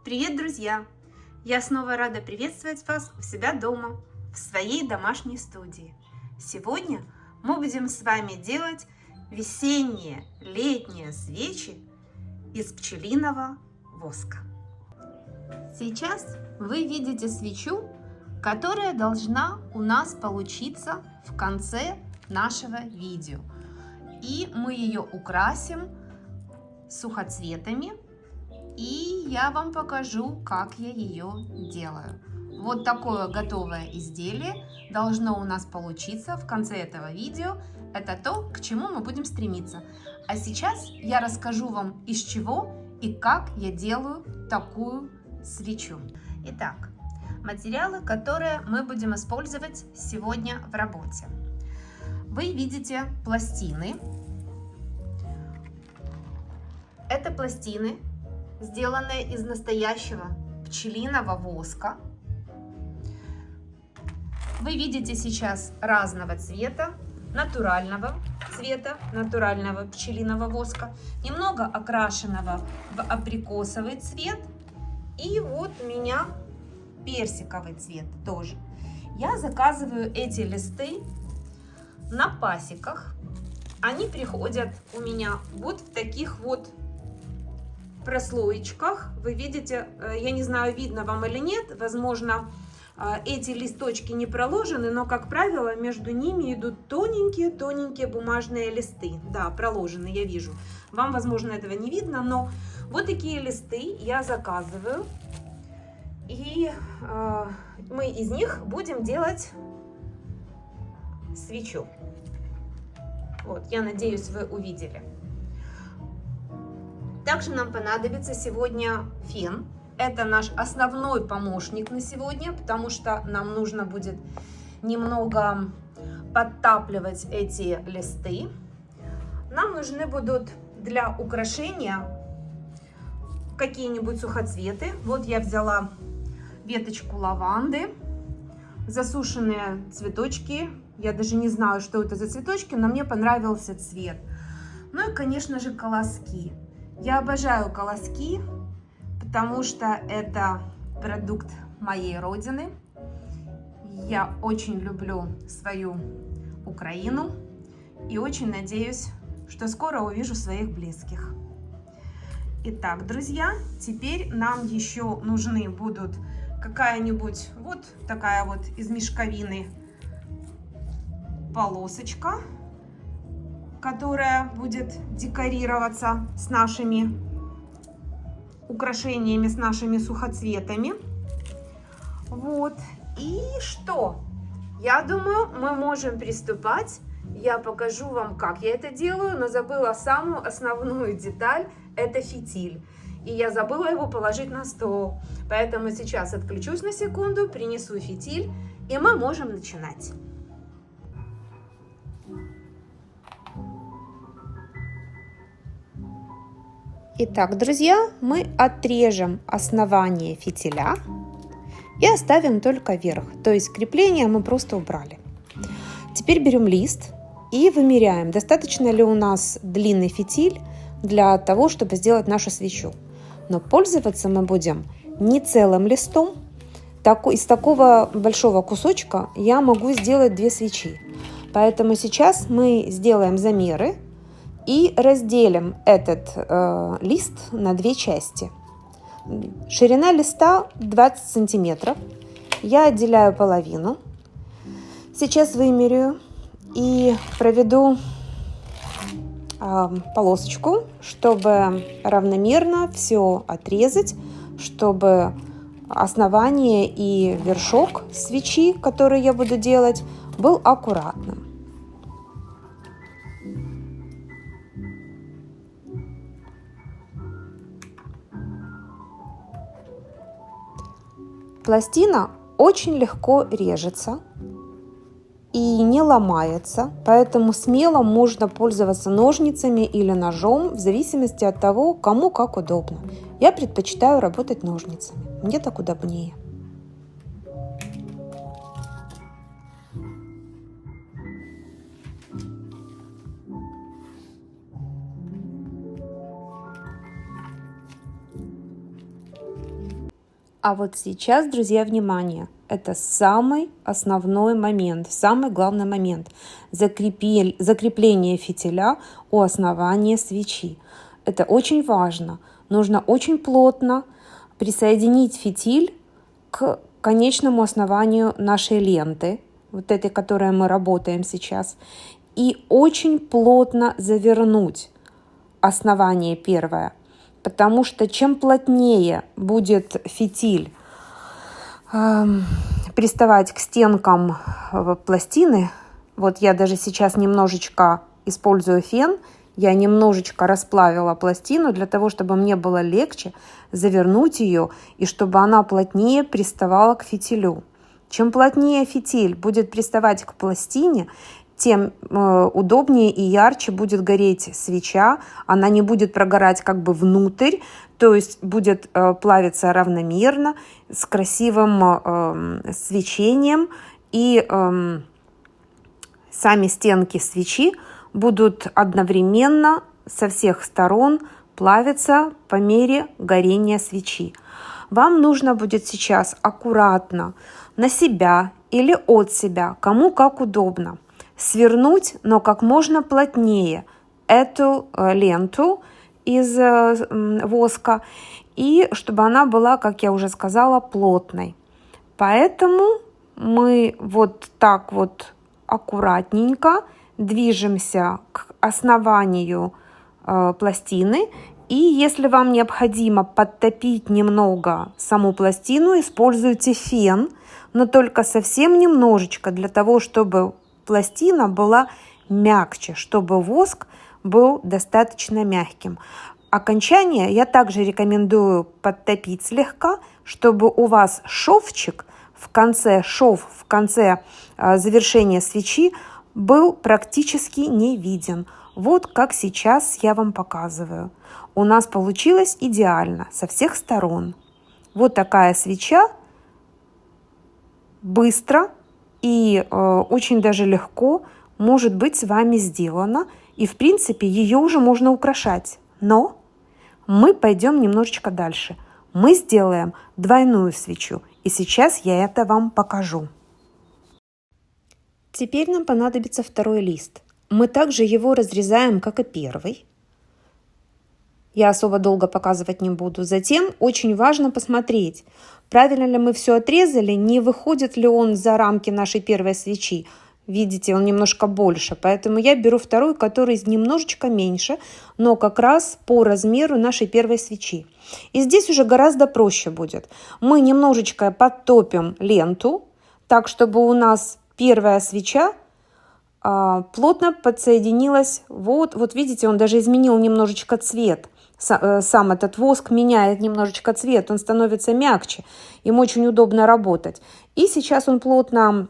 Привет, друзья! Я снова рада приветствовать вас у себя дома, в своей домашней студии. Сегодня мы будем с вами делать весенние, летние свечи из пчелиного воска. Сейчас вы видите свечу, которая должна у нас получиться в конце нашего видео. И мы ее украсим сухоцветами. И я вам покажу, как я ее делаю. Вот такое готовое изделие должно у нас получиться в конце этого видео. Это то, к чему мы будем стремиться. А сейчас я расскажу вам, из чего и как я делаю такую свечу. Итак, материалы, которые мы будем использовать сегодня в работе. Вы видите пластины. Это пластины, сделанные из настоящего пчелиного воска. Вы видите сейчас разного цвета, натурального пчелиного воска, немного окрашенного в абрикосовый цвет, и вот у меня персиковый цвет тоже. Я заказываю эти листы на пасеках. Они приходят у меня вот в таких вот прослоечках. Вы видите, я не знаю, видно вам или нет, возможно, эти листочки не проложены, но, как правило, между ними идут тоненькие бумажные листы. Да, проложены, я вижу. Вам, возможно, этого не видно, но вот такие листы я заказываю. И мы из них будем делать свечу. Вот, я надеюсь, вы увидели. Также нам понадобится сегодня фен. Это наш основной помощник на сегодня, потому что нам нужно будет немного подтапливать эти листы. Нам нужны будут для украшения какие-нибудь сухоцветы. Вот я взяла веточку лаванды, засушенные цветочки. Я даже не знаю, что это за цветочки, но мне понравился цвет. Ну и, конечно же, колоски. Я обожаю колоски, потому что это продукт моей родины. Я очень люблю свою Украину и очень надеюсь, что скоро увижу своих близких. Итак, друзья, теперь нам еще нужны будут какая-нибудь вот такая вот из мешковины полосочка, которая будет декорироваться с нашими украшениями, с нашими сухоцветами. Вот. И что? Я думаю, мы можем приступать. Я покажу вам, как я это делаю, но забыла самую основную деталь. Это фитиль. И я забыла его положить на стол. Поэтому сейчас отключусь на секунду, принесу фитиль, и мы можем начинать. Итак, друзья, мы отрежем основание фитиля и оставим только верх, то есть крепление мы просто убрали. Теперь берем лист и вымеряем, достаточно ли у нас длинный фитиль для того, чтобы сделать нашу свечу. Но пользоваться мы будем не целым листом. Из такого большого кусочка я могу сделать 2 свечи. Поэтому сейчас мы сделаем замеры и разделим этот лист на 2 части. Ширина листа 20 сантиметров. Я отделяю половину. Сейчас вымеряю и проведу полосочку, чтобы равномерно все отрезать, чтобы основание и вершок свечи, который я буду делать, был аккуратным. Пластина очень легко режется и не ломается, поэтому смело можно пользоваться ножницами или ножом, в зависимости от того, кому как удобно. Я предпочитаю работать ножницами, мне так удобнее. А вот сейчас, друзья, внимание, это самый основной момент, самый главный момент закрепление фитиля у основания свечи. Это очень важно. Нужно очень плотно присоединить фитиль к конечному основанию нашей ленты, вот этой, которой мы работаем сейчас, и очень плотно завернуть основание первое, потому что чем плотнее будет фитиль приставать к стенкам пластины, вот я даже сейчас немножечко использую фен, я немножечко расплавила пластину для того, чтобы мне было легче завернуть ее и чтобы она плотнее приставала к фитилю. Чем плотнее фитиль будет приставать к пластине, тем удобнее и ярче будет гореть свеча, она не будет прогорать как бы внутрь, то есть будет плавиться равномерно, с красивым свечением, и сами стенки свечи будут одновременно со всех сторон плавиться по мере горения свечи. Вам нужно будет сейчас аккуратно на себя или от себя, кому как удобно, свернуть, но как можно плотнее эту ленту из воска, и чтобы она была, как я уже сказала, плотной. Поэтому мы вот так вот аккуратненько движемся к основанию пластины. И если вам необходимо подтопить немного саму пластину, используйте фен, но только совсем немножечко, для того, чтобы пластина была мягче, чтобы воск был достаточно мягким. Окончание я также рекомендую подтопить слегка, чтобы у вас шовчик в конце, завершения свечи был практически не виден. Вот как сейчас я вам показываю. У нас получилось идеально со всех сторон. Вот такая свеча быстро и очень даже легко может быть с вами сделана. И в принципе ее уже можно украшать. Но мы пойдем немножечко дальше. Мы сделаем двойную свечу. И сейчас я это вам покажу. Теперь нам понадобится второй лист. Мы также его разрезаем, как и первый. Я особо долго показывать не буду. Затем очень важно посмотреть, правильно ли мы все отрезали, не выходит ли он за рамки нашей первой свечи. Видите, он немножко больше, поэтому я беру второй, который немножечко меньше, но как раз по размеру нашей первой свечи. И здесь уже гораздо проще будет. Мы немножечко подтопим ленту, так, чтобы у нас первая свеча плотно подсоединилась. Вот видите, он даже изменил немножечко цвет. Сам этот воск меняет немножечко цвет, он становится мягче, им очень удобно работать. И сейчас он плотно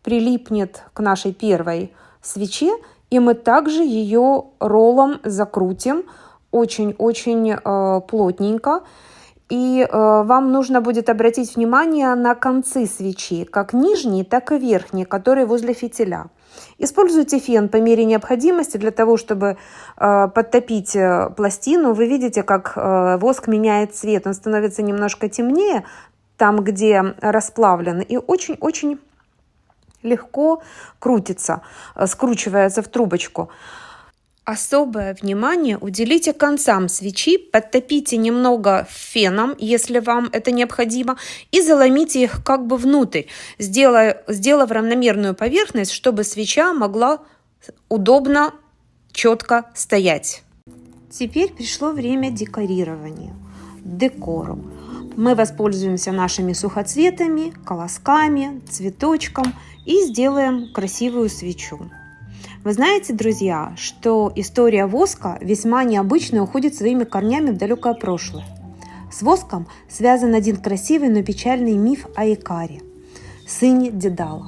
прилипнет к нашей первой свече, и мы также ее роллом закрутим очень-очень плотненько. И вам нужно будет обратить внимание на концы свечи, как нижние, так и верхние, которые возле фитиля. Используйте фен по мере необходимости для того, чтобы подтопить пластину. Вы видите, как воск меняет цвет, он становится немножко темнее, там, где расплавлен, и очень-очень легко крутится, скручивается в трубочку. Особое внимание уделите концам свечи, подтопите немного феном, если вам это необходимо, и заломите их как бы внутрь, сделав равномерную поверхность, чтобы свеча могла удобно, четко стоять. Теперь пришло время декорирования, декору. Мы воспользуемся нашими сухоцветами, колосками, цветочком и сделаем красивую свечу. Вы знаете, друзья, что история воска весьма необычно уходит своими корнями в далекое прошлое. С воском связан один красивый, но печальный миф о Икаре, сыне Дедала.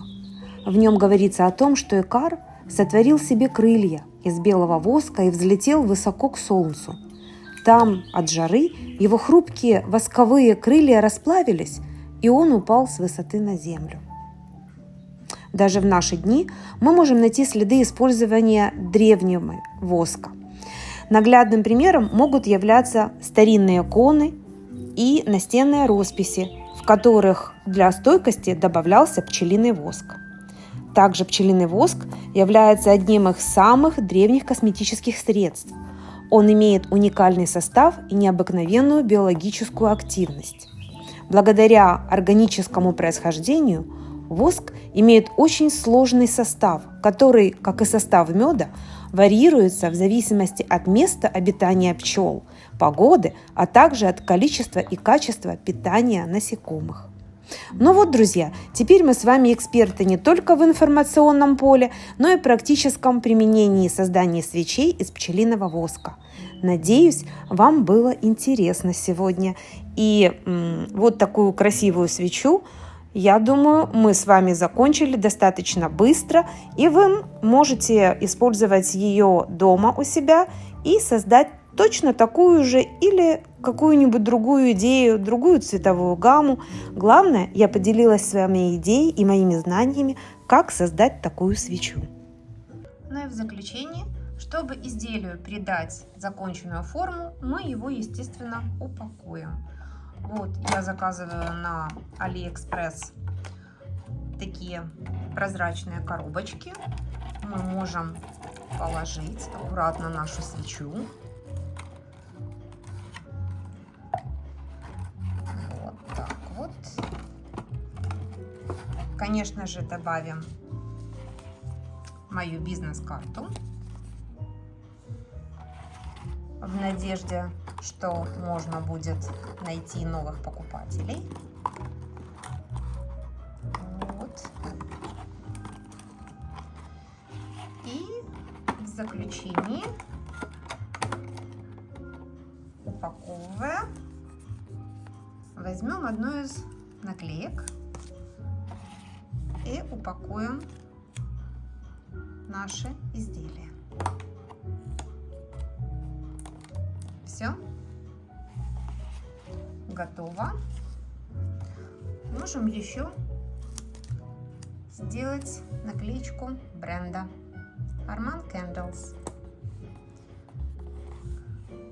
В нем говорится о том, что Икар сотворил себе крылья из белого воска и взлетел высоко к солнцу. Там от жары его хрупкие восковые крылья расплавились, и он упал с высоты на землю. Даже в наши дни мы можем найти следы использования древнего воска. Наглядным примером могут являться старинные иконы и настенные росписи, в которых для стойкости добавлялся пчелиный воск. Также пчелиный воск является одним из самых древних косметических средств. Он имеет уникальный состав и необыкновенную биологическую активность. Благодаря органическому происхождению воск имеет очень сложный состав, который, как и состав меда, варьируется в зависимости от места обитания пчел, погоды, а также от количества и качества питания насекомых. Ну вот, друзья, теперь мы с вами эксперты не только в информационном поле, но и в практическом применении создания свечей из пчелиного воска. Надеюсь, вам было интересно сегодня. И вот такую красивую свечу, я думаю, мы с вами закончили достаточно быстро, и вы можете использовать ее дома у себя и создать точно такую же или какую-нибудь другую идею, другую цветовую гамму. Главное, я поделилась с вами идеей и моими знаниями, как создать такую свечу. Ну и в заключение, чтобы изделию придать законченную форму, мы его, естественно, упакуем. Вот я заказываю на AliExpress такие прозрачные коробочки. Мы можем положить аккуратно нашу свечу. Вот так вот. Конечно же, добавим мою бизнес-карту в надежде, что можно будет найти новых покупателей. Вот. И в заключении, упаковывая, возьмем одну из наклеек и упакуем наши изделия. Все. Готово. Можем еще сделать наклеечку бренда Armand Candles.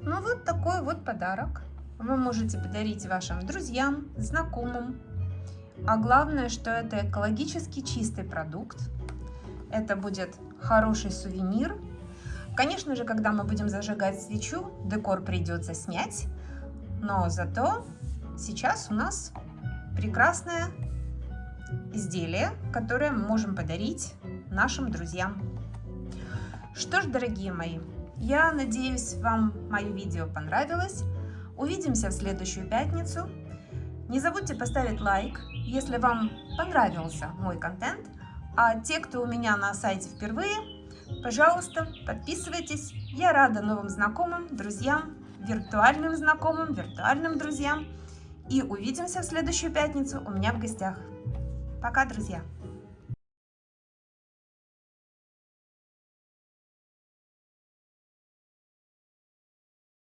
Ну вот такой вот подарок вы можете подарить вашим друзьям, знакомым. А главное, что это экологически чистый продукт. Это будет хороший сувенир. Конечно же, когда мы будем зажигать свечу, декор придется снять, но зато сейчас у нас прекрасное изделие, которое мы можем подарить нашим друзьям. Что ж, дорогие мои, я надеюсь, вам мое видео понравилось. Увидимся в следующую пятницу. Не забудьте поставить лайк, если вам понравился мой контент. А те, кто у меня на сайте впервые, пожалуйста, подписывайтесь. Я рада новым знакомым, друзьям, виртуальным знакомым, виртуальным друзьям. И увидимся в следующую пятницу у меня в гостях. Пока, друзья!